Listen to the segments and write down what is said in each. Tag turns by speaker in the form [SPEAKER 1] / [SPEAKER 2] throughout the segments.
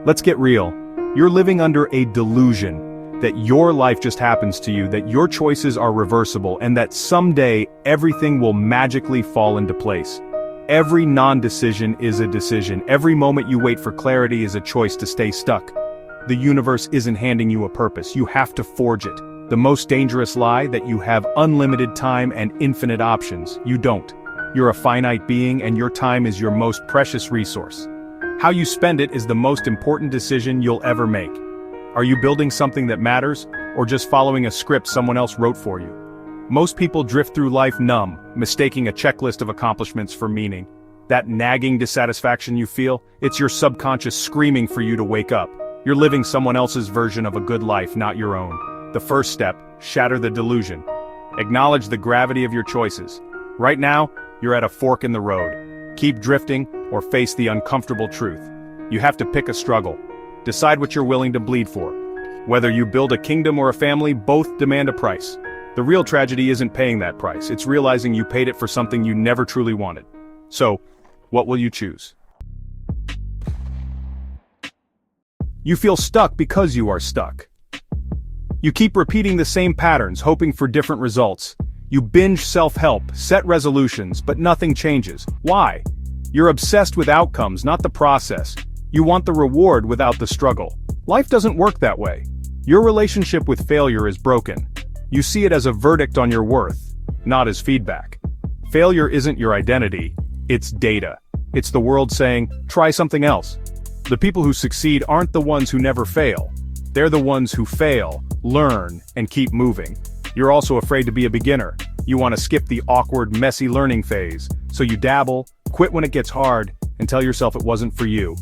[SPEAKER 1] Let's get real. You're living under a delusion that your life just happens to you, that your choices are reversible, and that someday everything will magically fall into place. Every non-decision is a decision. Every moment you wait for clarity is a choice to stay stuck. The universe isn't handing you a purpose. You have to forge it. The most dangerous lie, that you have unlimited time and infinite options. You don't. You're a finite being, and your time is your most precious resource. How you spend it is the most important decision you'll ever make. Are you building something that matters, or just following a script someone else wrote for you? Most people drift through life numb, mistaking a checklist of accomplishments for meaning. That nagging dissatisfaction you feel, it's your subconscious screaming for you to wake up. You're living someone else's version of a good life, not your own. The first step: shatter the delusion. Acknowledge the gravity of your choices. Right now, you're at a fork in the road. Keep drifting, or face the uncomfortable truth. You have to pick a struggle. Decide what you're willing to bleed for. Whether you build a kingdom or a family, both demand a price. The real tragedy isn't paying that price, it's realizing you paid it for something you never truly wanted. So, what will you choose? You feel stuck because you are stuck. You keep repeating the same patterns, hoping for different results. You binge self-help, set resolutions, but nothing changes. Why? You're obsessed with outcomes, not the process. You want the reward without the struggle. Life doesn't work that way. Your relationship with failure is broken. You see it as a verdict on your worth, not as feedback. Failure isn't your identity, it's data. It's the world saying, try something else. The people who succeed aren't the ones who never fail. They're the ones who fail, learn, and keep moving. You're also afraid to be a beginner. You want to skip the awkward, messy learning phase. So you dabble, quit when it gets hard, and tell yourself it wasn't for you.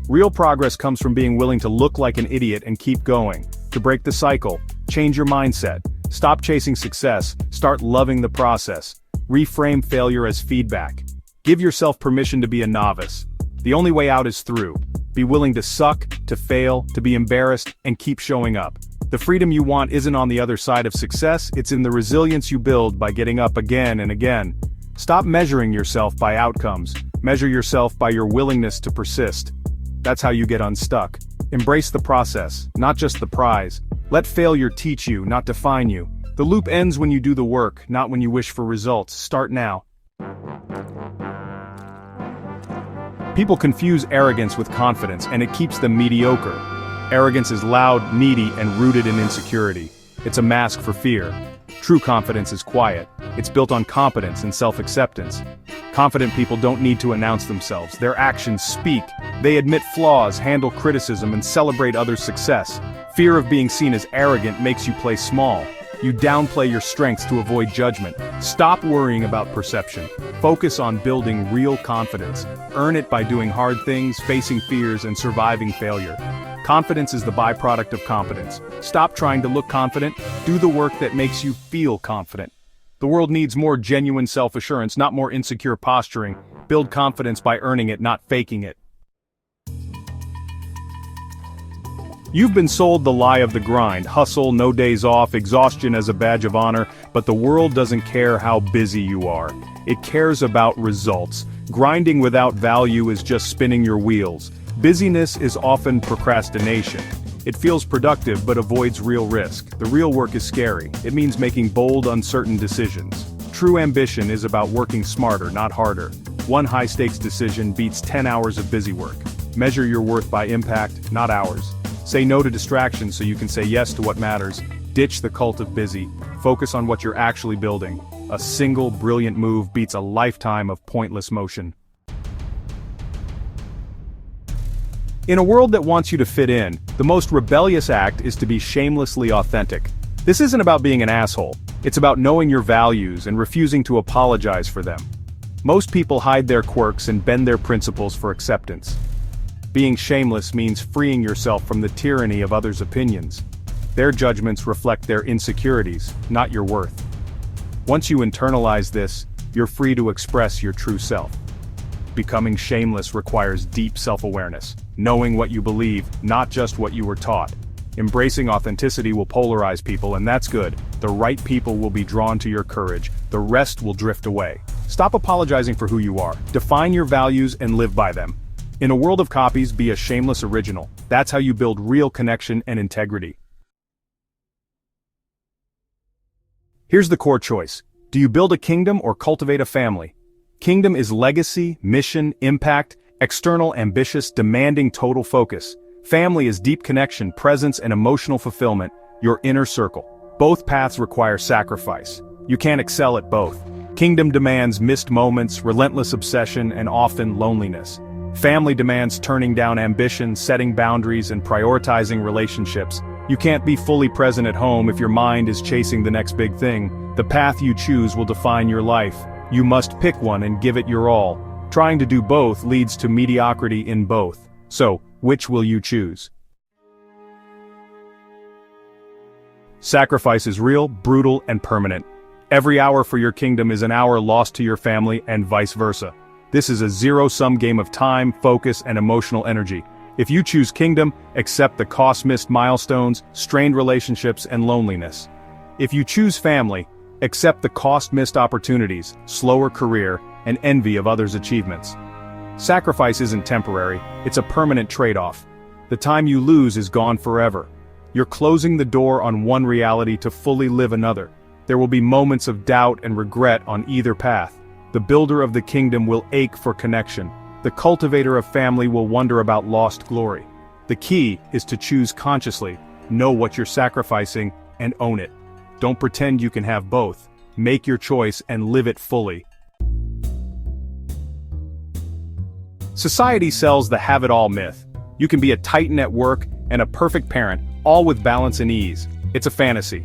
[SPEAKER 1] Real progress comes from being willing to look like an idiot and keep going. To break the cycle, change your mindset. Stop chasing success, start loving the process. Reframe failure as feedback. Give yourself permission to be a novice. The only way out is through. Be willing to suck, to fail, to be embarrassed, and keep showing up. The freedom you want isn't on the other side of success, it's in the resilience you build by getting up again and again. Stop measuring yourself by outcomes. Measure yourself by your willingness to persist. That's how you get unstuck. Embrace the process, not just the prize. Let failure teach you, not define you. The loop ends when you do the work, not when you wish for results. Start now. People confuse arrogance with confidence, and it keeps them mediocre. Arrogance is loud, needy, and rooted in insecurity. It's a mask for fear. True confidence is quiet. It's built on competence and self-acceptance. Confident people don't need to announce themselves. Their actions speak. They admit flaws, handle criticism, and celebrate others' success. Fear of being seen as arrogant makes you play small. You downplay your strengths to avoid judgment. Stop worrying about perception. Focus on building real confidence. Earn it by doing hard things, facing fears, and surviving failure. Confidence is the byproduct of competence. Stop trying to look confident. Do the work that makes you feel confident. The world needs more genuine self-assurance, not more insecure posturing. Build confidence by earning it, not faking it. You've been sold the lie of the grind, hustle, no days off, exhaustion as a badge of honor, but the world doesn't care how busy you are. It cares about results. Grinding without value is just spinning your wheels. Busyness is often procrastination. It feels productive but avoids real risk. The real work is scary. It means making bold, uncertain decisions. True ambition is about working smarter, not harder. One high-stakes decision beats 10 hours of busy work. Measure your worth by impact, not hours. Say no to distractions so you can say yes to what matters. Ditch the cult of busy. Focus on what you're actually building. A single brilliant move beats a lifetime of pointless motion. In a world that wants you to fit in, the most rebellious act is to be shamelessly authentic. This isn't about being an asshole. It's about knowing your values and refusing to apologize for them. Most people hide their quirks and bend their principles for acceptance. Being shameless means freeing yourself from the tyranny of others' opinions. Their judgments reflect their insecurities, not your worth. Once you internalize this, you're free to express your true self. Becoming shameless requires deep self-awareness, knowing what you believe, not just what you were taught. Embracing authenticity will polarize people, and that's good. The right people will be drawn to your courage, the rest will drift away. Stop apologizing for who you are. Define your values and live by them. In a world of copies, be a shameless original. That's how you build real connection and integrity. Here's the core choice. Do you build a kingdom or cultivate a family? Kingdom is legacy, mission, impact, external, ambitious, demanding total focus. Family is deep connection, presence, and emotional fulfillment, your inner circle. Both paths require sacrifice. You can't excel at both. Kingdom demands missed moments, relentless obsession, and often loneliness. Family demands turning down ambition, setting boundaries, and prioritizing relationships. You can't be fully present at home if your mind is chasing the next big thing. The path you choose will define your life. You must pick one and give it your all. Trying to do both leads to mediocrity in both. So, which will you choose? Sacrifice is real, brutal, and permanent. Every hour for your kingdom is an hour lost to your family and vice versa. This is a zero-sum game of time, focus, and emotional energy. If you choose kingdom, accept the cost-missed milestones, strained relationships, and loneliness. If you choose family, accept the cost-missed opportunities, slower career, and envy of others' achievements. Sacrifice isn't temporary, it's a permanent trade-off. The time you lose is gone forever. You're closing the door on one reality to fully live another. There will be moments of doubt and regret on either path. The builder of the kingdom will ache for connection. The cultivator of family will wonder about lost glory. The key is to choose consciously, know what you're sacrificing, and own it. Don't pretend you can have both. Make your choice and live it fully. Society sells the have-it-all myth. You can be a titan at work and a perfect parent, all with balance and ease. It's a fantasy.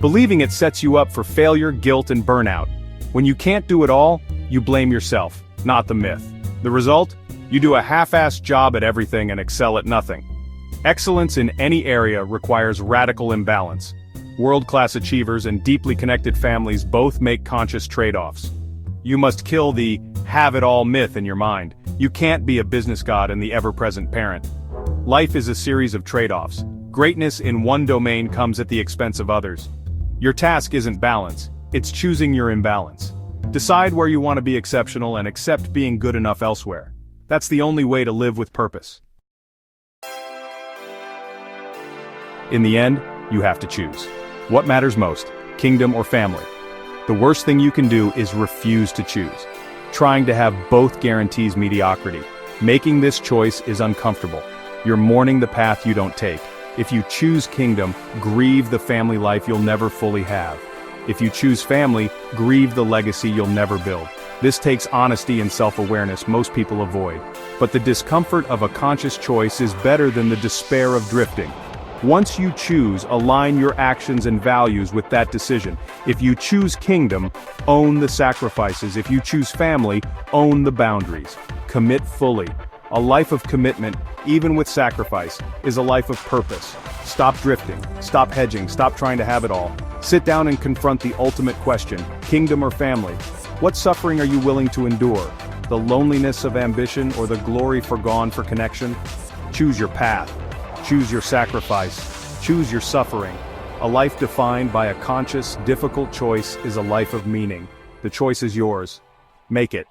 [SPEAKER 1] Believing it sets you up for failure, guilt, and burnout. When you can't do it all, you blame yourself, not the myth. The result? You do a half-assed job at everything and excel at nothing. Excellence in any area requires radical imbalance. World-class achievers and deeply connected families both make conscious trade-offs. You must kill the have-it-all myth in your mind. You can't be a business god and the ever-present parent. Life is a series of trade-offs. Greatness in one domain comes at the expense of others. Your task isn't balance, it's choosing your imbalance. Decide where you want to be exceptional and accept being good enough elsewhere. That's the only way to live with purpose. In the end, you have to choose. What matters most, kingdom or family? The worst thing you can do is refuse to choose. Trying to have both guarantees mediocrity. Making this choice is uncomfortable. You're mourning the path you don't take. If you choose kingdom, grieve the family life you'll never fully have. If you choose family, grieve the legacy you'll never build. This takes honesty and self-awareness most people avoid. But the discomfort of a conscious choice is better than the despair of drifting. Once you choose, align your actions and values with that decision. If you choose kingdom, own the sacrifices. If you choose family, own the boundaries. Commit fully. A life of commitment, even with sacrifice, is a life of purpose. Stop drifting, stop hedging, stop trying to have it all. Sit down and confront the ultimate question, kingdom or family? What suffering are you willing to endure? The loneliness of ambition or the glory forgone for connection? Choose your path. Choose your sacrifice. Choose your suffering. A life defined by a conscious, difficult choice is a life of meaning. The choice is yours. Make it.